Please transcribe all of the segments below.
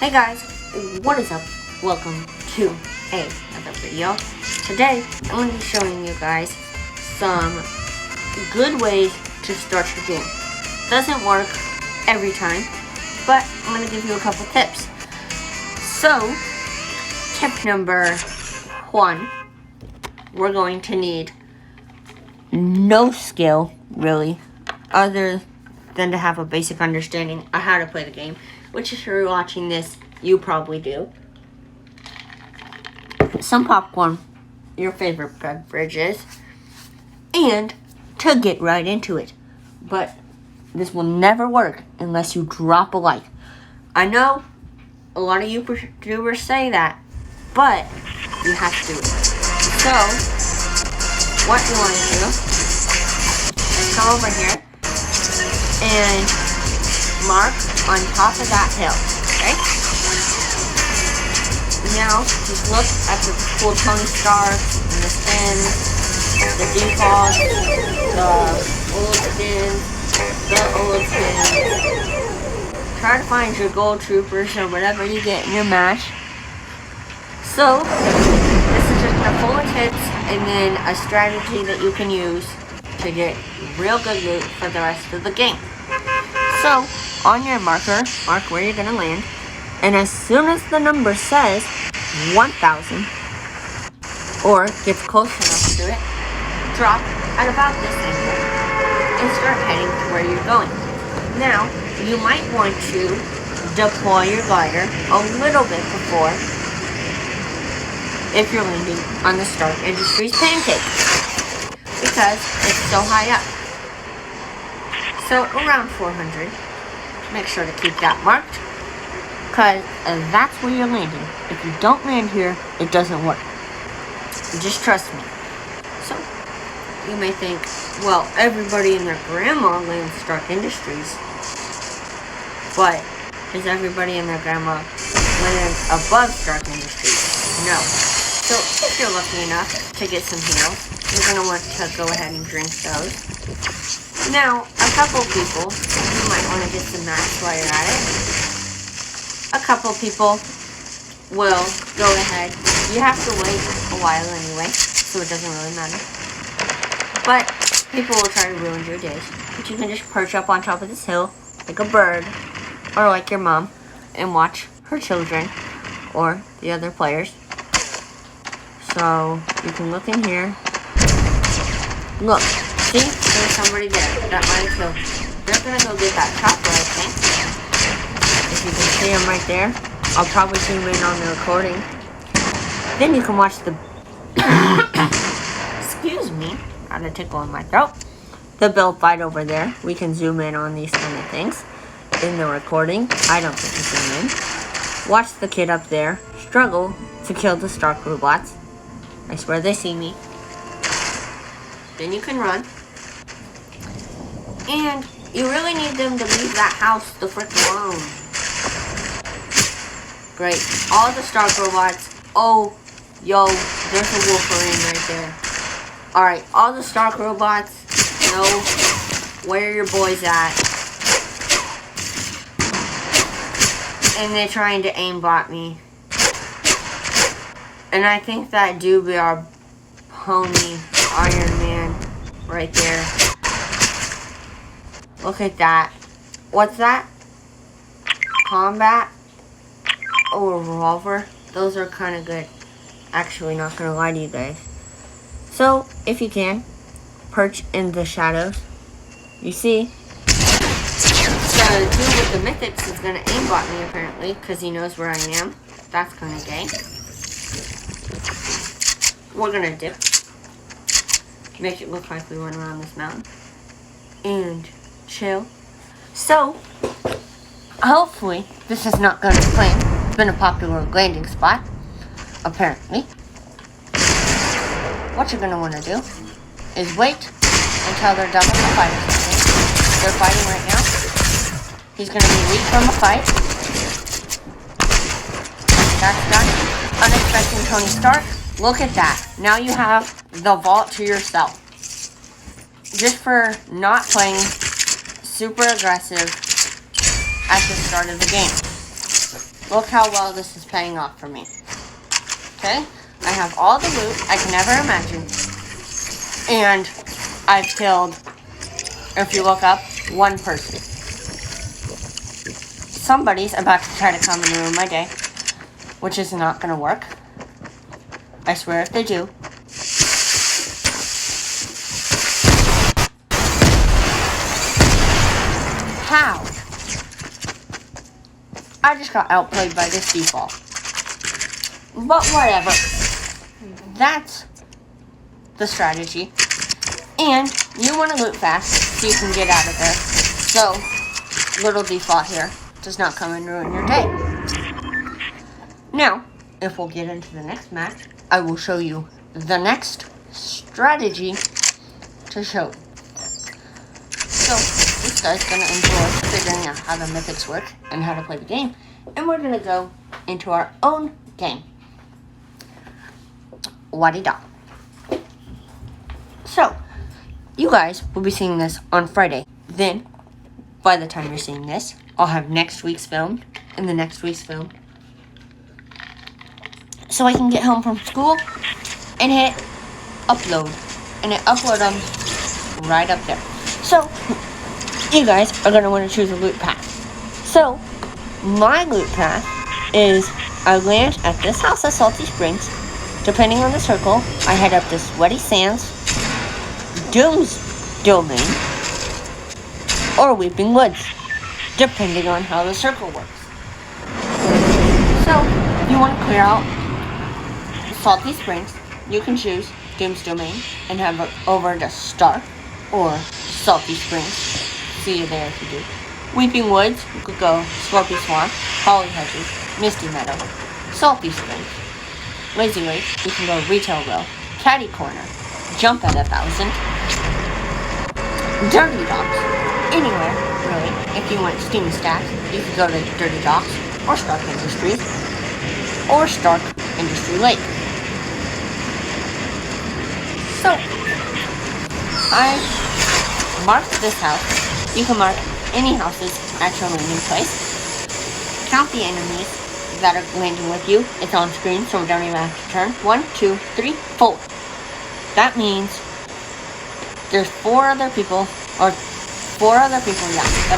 Hey guys, what is up? Welcome to another video. Today, I'm going to be showing you guys some good ways to start your game. Doesn't work every time, but I'm going to give you a couple tips. So, tip number 1, we're going to need no skill, really, other than to have a basic understanding of how to play the game, which if you're watching this, you probably do. Some popcorn, your favorite beverages, and to get right into it. But this will never work unless you drop a like. I know a lot of YouTubers say that, but you have to do it. So, what you want to do is come over here and mark on top of that hill, okay? Now, just look at the cool Tony Starks and the skins, the defaults, the old skins. Try to find your gold troopers or whatever you get in your match. So, this is just a full of tips and then a strategy that you can use to get real good loot for the rest of the game. So, on your marker, mark where you're going to land, and as soon as the number says 1,000, or gets close enough to it, drop at about this angle, and start heading to where you're going. Now, you might want to deploy your glider a little bit before, if you're landing on the Stark Industries pancake, because it's so high up. So around 400, make sure to keep that marked, because that's where you're landing. If you don't land here, it doesn't work. Just trust me. So, you may think, well, everybody and their grandma lands Stark Industries, but does everybody and their grandma land above Stark Industries? No. So, if you're lucky enough to get some heals, you're going to want to go ahead and drink those. Now, a couple people, you might want to get some mats while you're at it. A couple people will go ahead. You have to wait a while anyway, so it doesn't really matter. But people will try to ruin your days. But you can just perch up on top of this hill, like a bird, or like your mom, and watch her children, or the other players. So, you can look in here. Look. See? There's somebody there. That might have killed. They're gonna go get that chopper, I think. If you can see them right there. I'll probably zoom in on the recording. Then you can watch the... Excuse me. Got a tickle in my throat. The build fight over there. We can zoom in on these kind of things. In the recording. I don't get to zoom in. Watch the kid up there struggle to kill the Stark robots. I swear they see me. Then you can run. And you really need them to leave that house the frick alone. Great. All the Stark robots. Oh, yo, there's a Wolverine right there. Alright, all the Stark robots know where your boy's at. And they're trying to aimbot me. And I think that do be our homie Iron Man right there. Look at that. What's that? Combat? Oh, a revolver? Those are kind of good. Actually, not gonna lie to you guys. So, if you can, perch in the shadows. You see? The dude with the mythics is gonna aimbot me apparently, because he knows where I am. That's kind of gay. We're gonna dip. Make it look like we went around this mountain. And chill. So, hopefully, this is not going to claim. It's been a popular landing spot, apparently. What you're going to want to do is wait until they're done with the fight or something. They're fighting right now. He's going to be weak from the fight. That's done. Unexpected Tony Stark. Look at that. Now you have the vault to yourself. Just for not playing super aggressive at the start of the game. look how well this is paying off for me. Okay? I have all the loot I can ever imagine. And I've killed, if you look up, one person. Somebody's about to try to come and ruin my day, which is not going to work. I swear if they do. How? I just got outplayed by this default. But whatever. That's the strategy. And you want to loot fast so you can get out of there. So, little default here does not come and ruin your day. Now, if we'll get into the next match, I will show you the next strategy to show. So, this guy's going to enjoy figuring out how the mythics work and how to play the game. And we're going to go into our own game. Waddy-da. So, you guys will be seeing this on Friday. Then, by the time you're seeing this, I'll have next week's filmed and the next week's film. So I can get home from school and hit upload. And it upload them right up there. So, you guys are going to want to choose a loot path. So, my loot path is I land at this house at Salty Springs. Depending on the circle, I head up to Sweaty Sands, Doom's Domain, or Weeping Woods, depending on how the circle works. So, if you want to clear out Salty Springs, you can choose Doom's Domain and head over to Stark or Salty Springs. See you there if you do. Weeping Woods, you could go Slopey Swamp, Holly Hedges, Misty Meadow, Salty Springs. Lazy Lake, you can go Retail Row, Catty Corner, Jump at 1,000, Dirty Docks, anywhere, really. If you want Steam Stacks, you could go to Dirty Docks, or Stark Industries, or Stark Industry Lake. So, I marked this house. You can mark any houses at your landing place. Count the enemies that are landing with you. It's on screen, so we don't even have to turn. 1, 2, 3, 4. That means there's 4 other people, that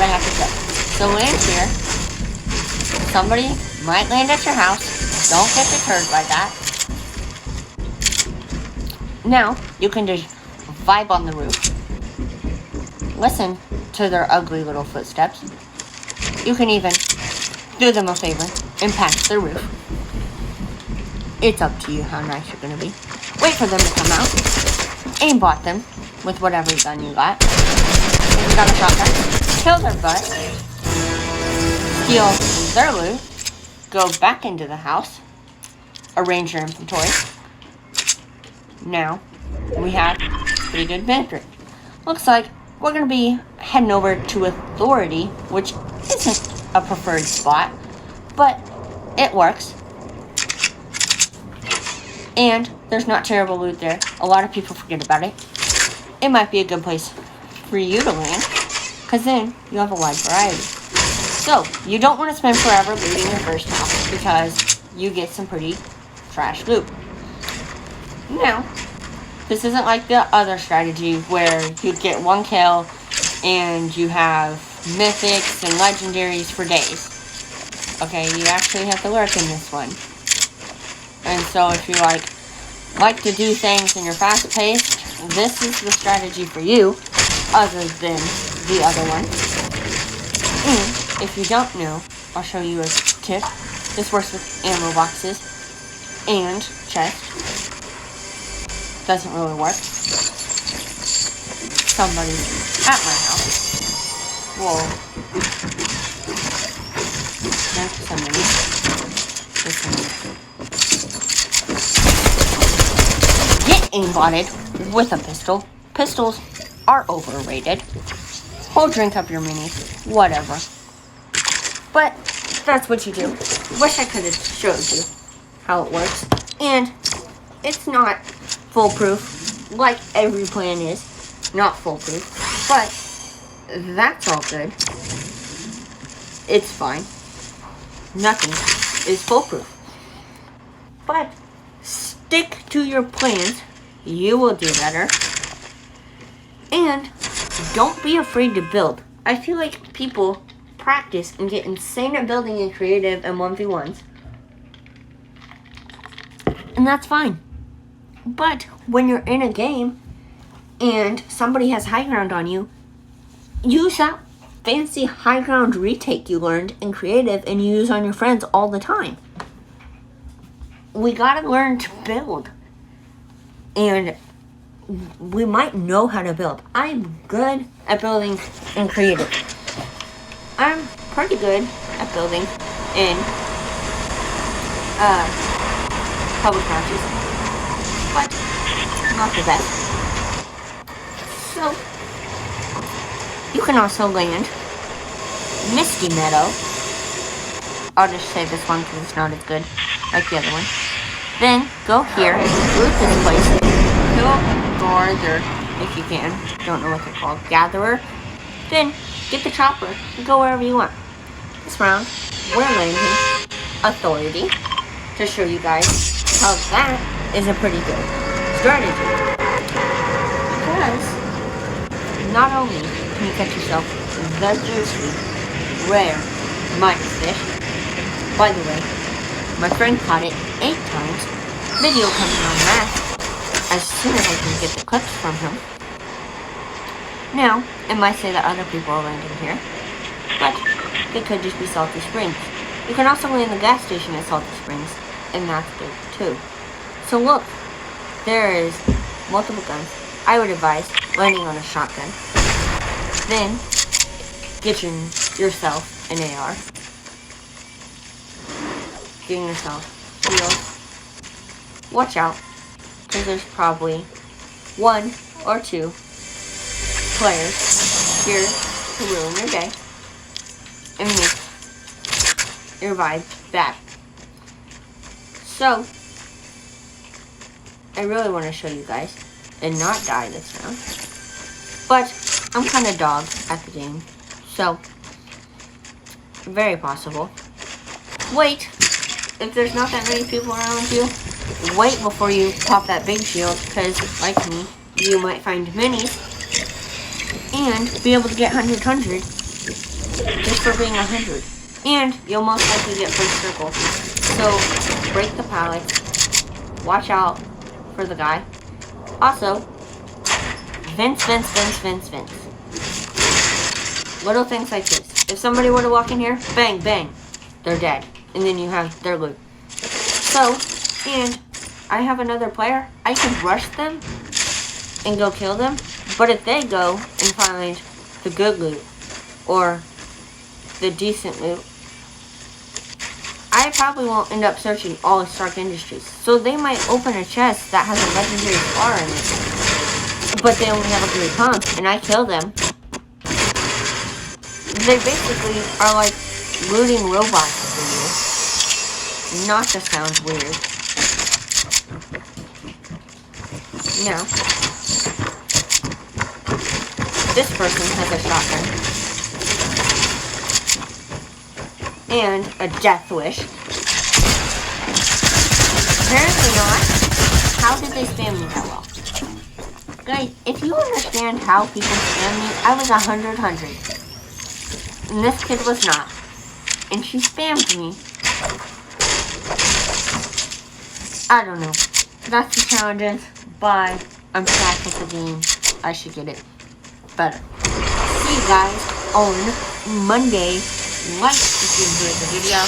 I have to kill. So land here. Somebody might land at your house. Don't get deterred by that. Now, you can just vibe on the roof. Listen to their ugly little footsteps. You can even do them a favor and patch their roof. It's up to you how nice you're gonna be. Wait for them to come out. Aimbot them with whatever gun you got. If you got a shotgun, kill their butt. Steal their loot. Go back into the house. Arrange your inventory. Now, we have pretty good victory. Looks like we're gonna be heading over to Authority, which isn't a preferred spot, but it works. And there's not terrible loot there. A lot of people forget about it. It might be a good place for you to land, because then you have a wide variety. So, you don't want to spend forever looting your first house, because you get some pretty trash loot. Now, this isn't like the other strategy where you get 1 kill and you have mythics and legendaries for days. Okay, you actually have to lurk in this one. And so if you like to do things and you're fast paced, this is the strategy for you, other than the other one. And if you don't know, I'll show you a tip. This works with ammo boxes and chests. Doesn't really work. Somebody at my house will somebody get aimbotted with a pistol. Pistols are overrated. Or drink up your minis. Whatever. But that's what you do. Wish I could have showed you how it works. And it's not foolproof, like every plan is. Not foolproof, but that's all good. It's fine. Nothing is foolproof. But stick to your plans. You will do better. And don't be afraid to build. I feel like people practice and get insane at building and creative and 1v1s. And that's fine. But when you're in a game and somebody has high ground on you, use that fancy high ground retake you learned in creative and you use on your friends all the time. We gotta learn to build. And we might know how to build. I'm good at building in creative. I'm pretty good at building in public matches, but not the best. So you can also land Misty Meadow. I'll just say this one because it's not as good like the other one. Then go here, loot this place, kill Garther if you can. Don't know what they're called. Gatherer. Then get the chopper and go wherever you want. This round, we're landing Authority to show you guys how that is a pretty good strategy. Because not only can you catch yourself the juicy, rare Midas fish. By the way, my friend caught it 8 times. Video coming on that as soon as I can get the clips from him. Now, it might say that other people are landing here, but it could just be Salty Springs. You can also land the gas station at Salty Springs, and that's good too. So look, there is multiple guns. I would advise landing on a shotgun. Then, get yourself an AR. Getting yourself healed. Watch out, because there's probably 1 or 2 players here to ruin your day and make your vibe bad. So, I really want to show you guys and not die this round. But I'm kind of dog at the game, so very possible. Wait, if there's not that many people around you, wait before you pop that big shield, because like me, you might find minis and be able to get 100 just for being 100. And you'll most likely get first circle. So break the pallets. Watch out for the guy. Also, vents. Little things like this. If somebody were to walk in here, bang, bang, they're dead. And then you have their loot. So, and I have another player. I can rush them and go kill them. But if they go and find the good loot or the decent loot, I probably won't end up searching all of Stark Industries. So they might open a chest that has a legendary spar in it, but they only have a great pump, and I kill them. They basically are like looting robots for you. Not to sound weird. Now, this person has a shotgun. And a death wish. Apparently not. How did they spam me that well? Guys, if you understand how people spam me, I was 100. And this kid was not. And she spammed me. I don't know. That's the challenges. Bye. I'm back at the game. I should get it better. See you guys on Monday. Like if you enjoyed the video.